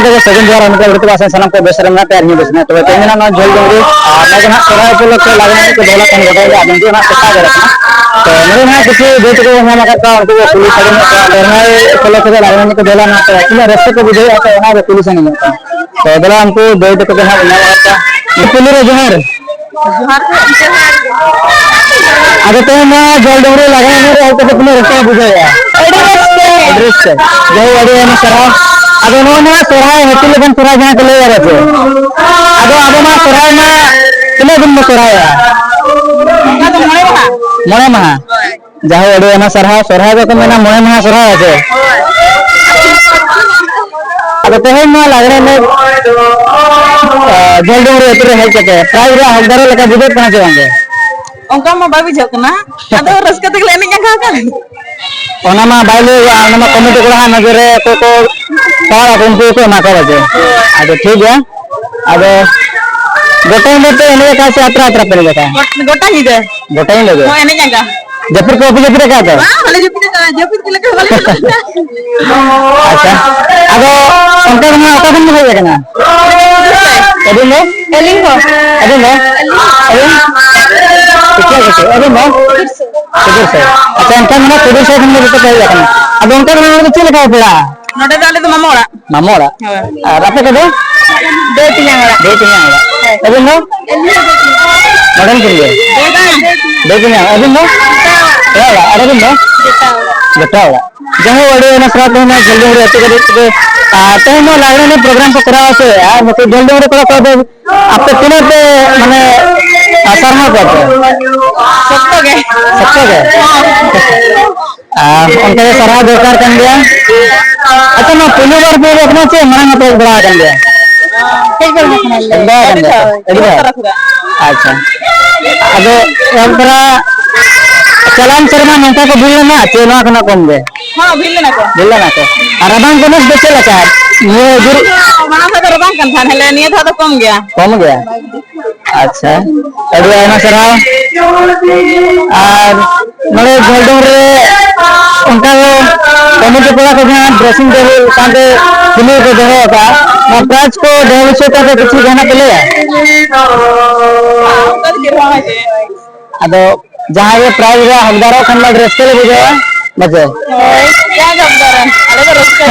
के सेकंड जोर उनके उड़ते पास सलाम को बेसर में तैयार नहीं बसना तो तेजना ना झोल डोंगरी लेकिन सराय को लोग लागने के दोला कन बताया आदमी जो ना पता करना तो मेरे ना किसी देश को हम लगता है उनको पुलिस वाले ने डरना को लोग लागने के दोला ना तो इसलिए रास्ते को बुझे आता है ना पुलिस नहीं होता तो दोला हमको दो को ना बना होता पुलिस जोहर अगर तो ना झोल डोंगरी लगाने में तो अपने रास्ते बुझाया एड्रेस से जो अड़ी है सरा अब नोना सोराय हेतु लेबन सोराय जहां के ले जा रहे अब अब मा सोराय मा किने दिन में सोराय मोणे महा जहां अड़ी है सरहा सोराय तो मेना मोणे महा सोराय আছে अब तो है मा लागरे में जल्दी रे इतरे है के प्राइस रा हजारों लगा बुझे पहुंचे होंगे उनका मा बाबी जकना अदो रस्के तक लेने का का ओना मा बाइले ओना मा कमिटी कोड़ा नजरे को पार अपन को ना करे अरे ठीक है अब गोटा में तो इन्हें का से यात्रा पड़ेगा था गोटा ही दे गोटा ही लगे वो इन्हें क्या जयपुर को जयपुर का था हां वाले जयपुर के लगे वाले अच्छा अब उनका ना ओका दिन हो जाएगा ना अभी लो एलिंग हो अभी लो क्या कहते अभी लो किधर से अच्छा उनका ना किधर से हमने तो कह दिया ना अब उनका ना तो चल का पड़ा नोटे डाले तो मामोड़ा रात के दो तीन अभी लो मडन के लिए दो तीन अभी लो अरे लो बताओ जहां वड़े ना साथ में जल्दी रहते के तो हम लागने ने प्रोग्राम को करा से यार मतलब जल्दी रे करा तो आपको तीनों पे माने सरहा करते सबको गए उनके सरहा दरकार कर दिया अच्छा ना पहली बार पे अपना से मना तो बड़ा कर दिया अच्छा अब एक तरह चलान शर्मा नौका को भूलना ना चेना को ना कम दे हां भूलना को रबांग को नस बेचे लगा ये गुरु माना था रबांग kan था ले नहीं था तो कम गया अच्छा अरे आना सरा और मेरे गोल्डन रे उनका कमिटी पड़ा को जहां ड्रेसिंग टेबल कांदे दिल्ली को जगह होता ना प्राइस को डेविस का तो कुछ जाना पड़े अब जहां ये प्राइस रा हकदारों खन्ना ड्रेस के लिए बुझे बचे क्या हकदार अलग ड्रेस के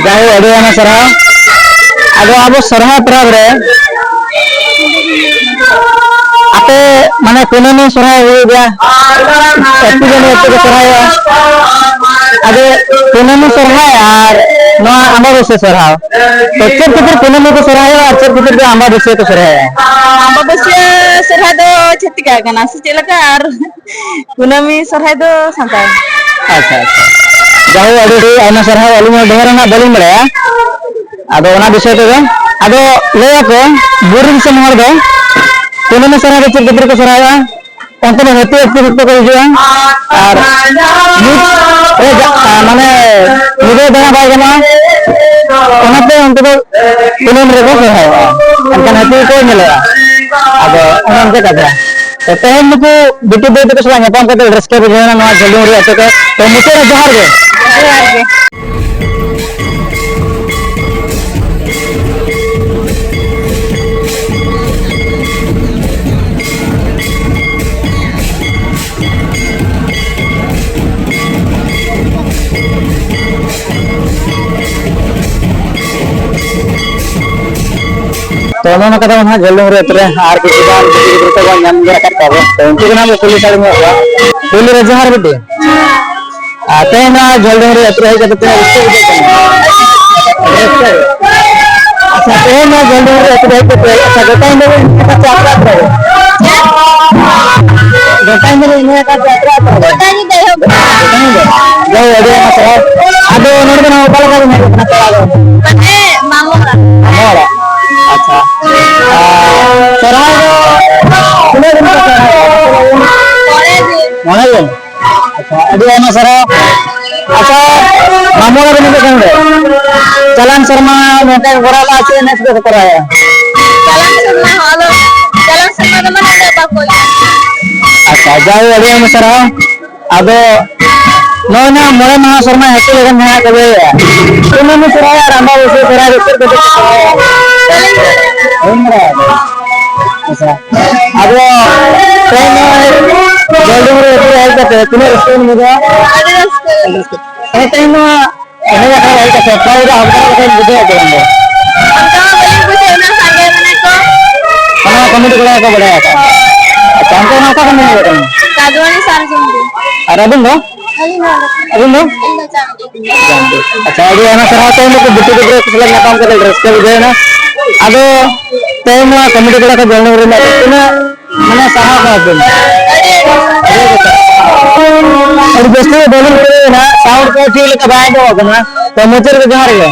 जहां अड़ी आना सरा अब अब सरहा प्राग रे आपे माने कोने में सरहा हो गया एत्ती जने एत्ती सरहा अबे कोने में सरहा यार ना आंबा से सरहा तो फिर कोने में को सरहा और फिर आंबा से को सरहा है आंबा से सरहा दो छतिका कना से चलकार कोने में सरहा दो संता अच्छा जाओ अड़ी आना सरहा वाली में ढेर ना बलिंग बड़ा अदो ना विषय तो अदो ले को बुरी से मोर दो कोने में सरहा के चित्र को सरहा उनको हेतु हेतु को जो और माने मुझे देना भाई जमा उन्हें पे उनको कोने में को सरहा उनका हेतु को मिलेगा अब उनके कहते तो तहन मुझे बिटू दे तो सला नेपाल का ड्रेस के बजाय ना जल्दी हो रहा है तो मुझे जोहार के तो उन्होंने कहा वहाँ जल्दी हो रहे आर किसी बार तो नाम जरा करता है तो उनके नाम पुलिस वाले में हुआ पुलिस रे जोहार बेटे आते हैं ना जल्दी हो रहे है कहते हैं अच्छा तो ना जल्दी हो रहे है अच्छा बताइए मेरे यात्रा है बताइए मेरे इन्हें का यात्रा है बताइए दे हो जो अड़े ना अब उन्होंने ना ऊपर का नहीं अपना चला मामूला अच्छा सराय कितने दिन का सराय अच्छा अभी आना सराय अच्छा मामूला दिन के कौन चलन शर्मा नौका गोराला से नेक्स्ट को कराया चलन शर्मा का मन है कोई अच्छा जाओ अभी आना सराय अब नौना मोरे महा शर्मा हेतु लेकिन नया कबे कुनमी सराय रामा उसे सराय उत्तर प्रदेश सराय अच्छा अब ट्रेन जल्दी में हेल्प करते हैं तुम्हें रास्ते में मुझे ये time ini ya kalau kita sepa udah hampir kita butuh apa kan karena kamu di keluarga apa boleh apa contoh apa kamu ini kan ada pun dong अच्छा अभी है ना सर तो लोग बुट्टी के ड्रेस लग ना काम कर ड्रेस के जो है ना ಅದು ಟೈಮ್ ಕಮಿಟಿ ಕೂಡ ಬೆಂಗಳೂರು में ಮನೆ ಸಹ ಅದು बेस्ट बोलिंग ना साउंड को फील का बैंड होगा ना तो मुझे तो जोहार है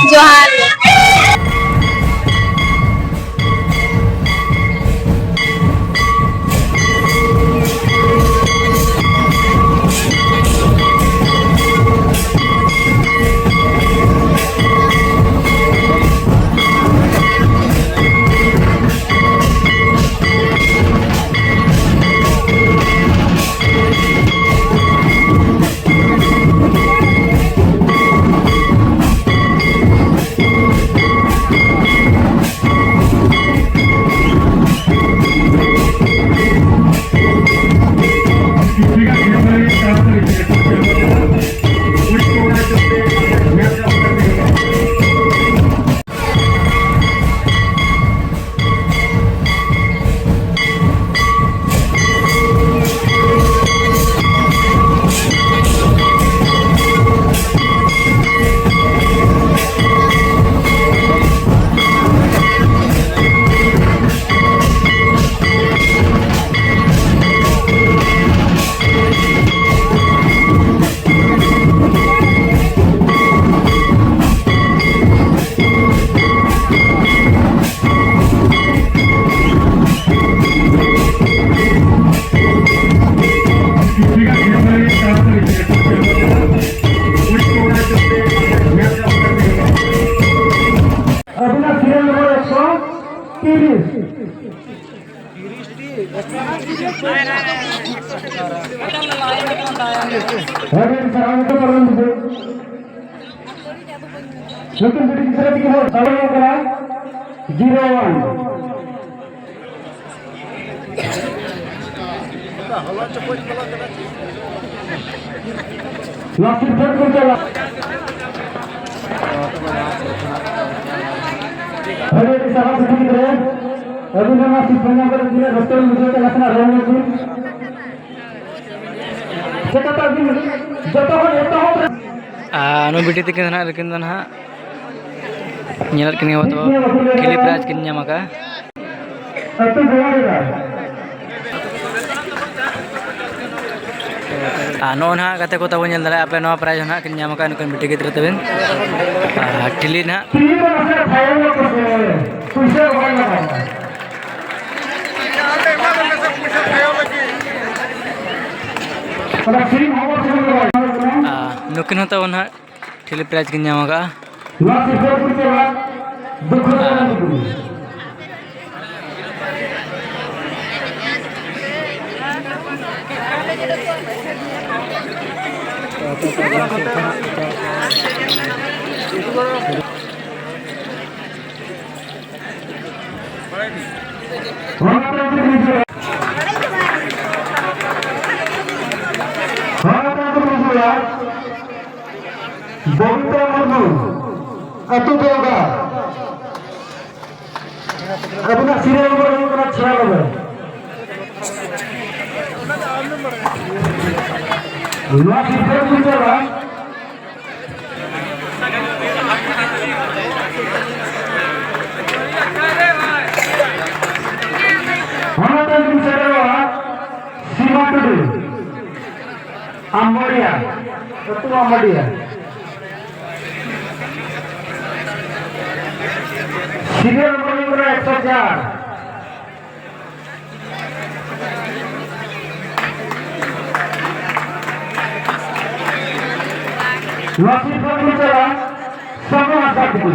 anu bidik tiga na lekin dan ha nyelat kini waktu kili prize kini maka anu na kata kota punya dalam apa nama prize na kini maka anu kan bidik itu tebin kili na nukin hoता वन ठेले प्राइज किन्या मगा Bogota Murnu atau Boga apuna serial nomor yang kena cerai apa? Luar biasa juga. Hanya bicara Sima Tudu Ambodia itu Ambodia serial nomor 104 Wasif bicara sama satu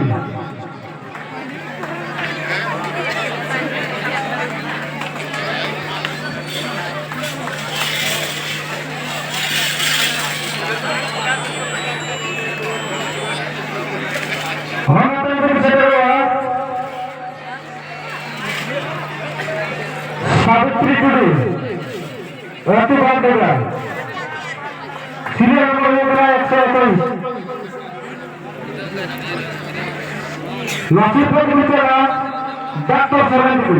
Putri Kudu, Ratu Bandera, serial nomor 121. Nasib berbicara Dr. Sarandu.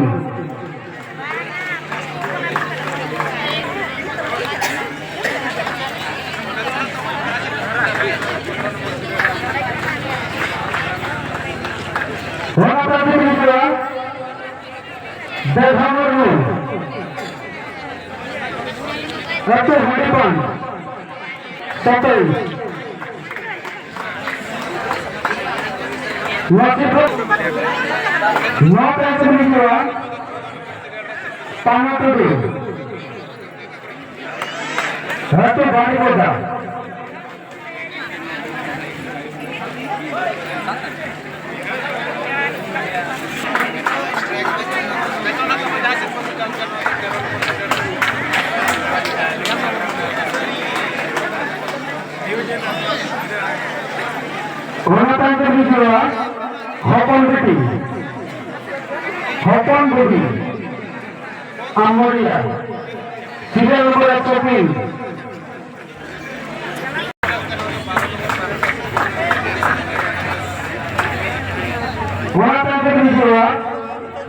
Wanita berbicara Delhamuru, Ratu Haripan, Satai. Nasib berbicara Pangaturu, Ratu Bariboda. Wanita berbicara Hopon Beti, Hopon Budi, Amoria, serial nomor 103. Wanita berbicara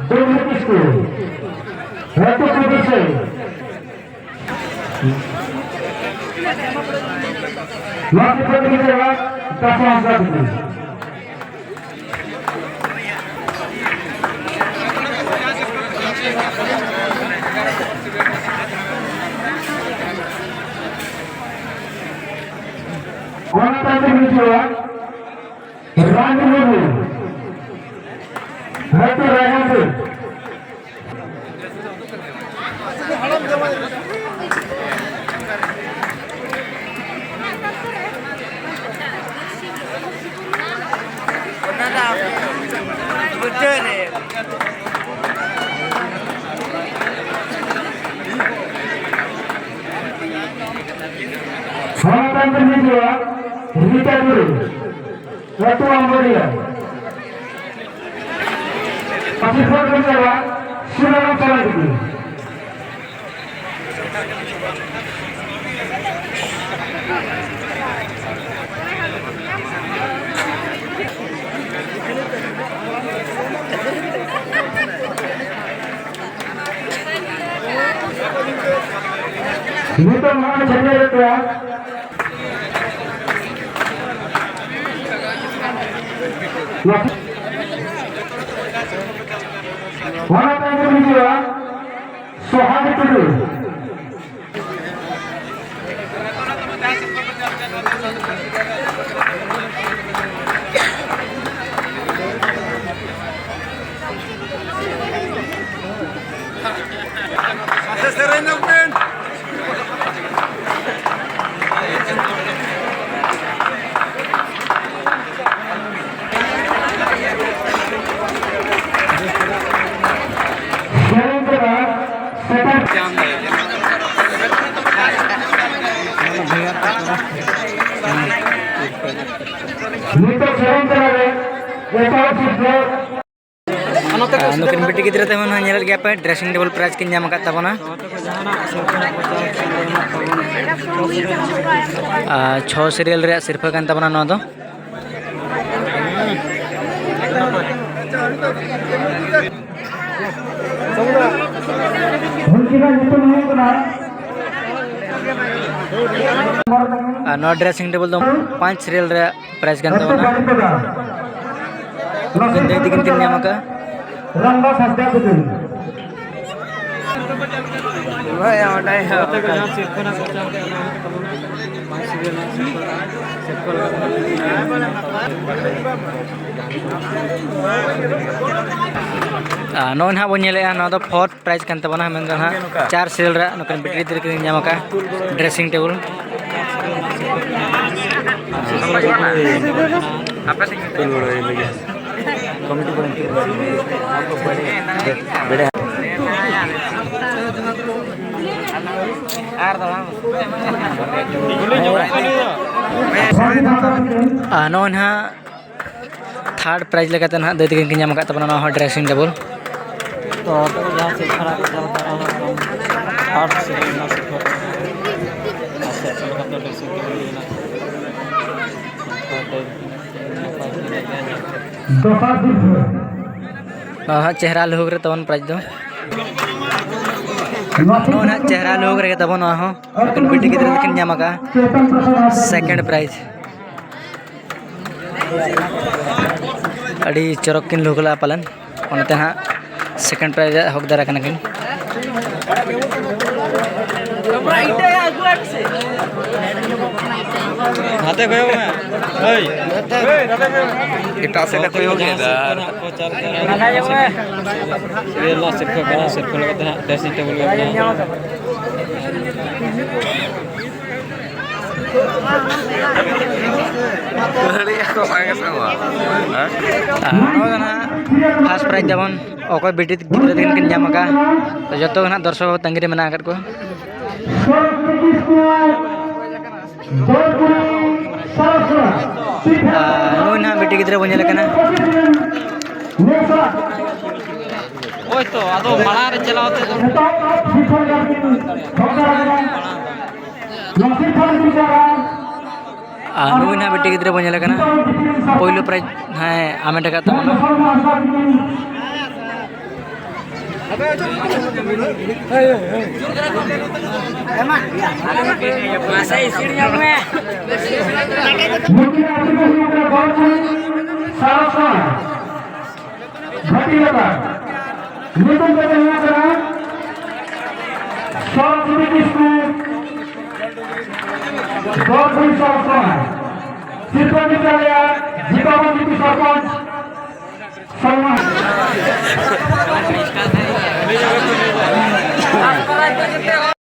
Domitisku, Ratu Kuduse. Nasib berbicara Kasih Satu. Wanita berbicara Rani Murmu, Ratu Rayandu. Wanita berbicara Rita Duru, Ratu Amboria. Masih berbicara Sunan Sarandu. Ini tuh mana jadi itu ya? Wanita berbicara Sohani Kudu. नुकिन बेटी गिद्रा तेमन हां गया पे dressing table prize किन नाम करता बना 6 serial रे सिर्फ कान तबना न दो नो ड्रेसिंग टेबल दो 5 सीरियल रे प्राइज कान तबना किन दे दिकिन किन नाम का Rangga Sasda Kudu. भाई आउटाई है तो यहाँ सिर्फ ना सोचा कि हम पांच सीरियल ना सिर्फ नोन हाँ बोले ना तो फोर्थ प्राइज कान तबना हम हाँ 4 सीरियल रे नुकिन बेटी दिर किन नाम का dressing table apa sih komite आपको बड़े नौन हाँ थर्ड प्राइज लगाते ना दे दिगन किन नाम का तबना ड्रेसिंग टेबल तो यहाँ से खड़ा फास्ट से ना सिर्फ अच्छा चलो तो ड्रेसिंग टेबल लेना दोपहर दिन चेहरा लोग रे तबन प्राइज दो नोना चेहरा लोग रे तबन हो लेकिन बिटी गिद्रा लेकिन ᱧᱟᱢᱟᱠᱟ सेकंड प्राइज अड़ी चरक किन लोगला पालन ओनते हां सेकंड प्राइज हकदार कना किन हाथे गयो मैं ओए इटा से ना कोई हो गया को चल ना जाओ ये ला सिर्फ लगाते हैं ड्रेसिंग टेबल का फर्स्ट प्राइज जबन ओको बेटी गिद्रा दिन किन ᱧᱟᱢᱟᱠᱟ तो जतो ना दर्शक तंगिरे मेना आकत को ना बेटी गिद्रा बन लेकना ओय तो आदो माला रे चलावते ना बेटी गिद्रा बन लेकना पहिलो प्राइज हां आमेट का तमना सरपंच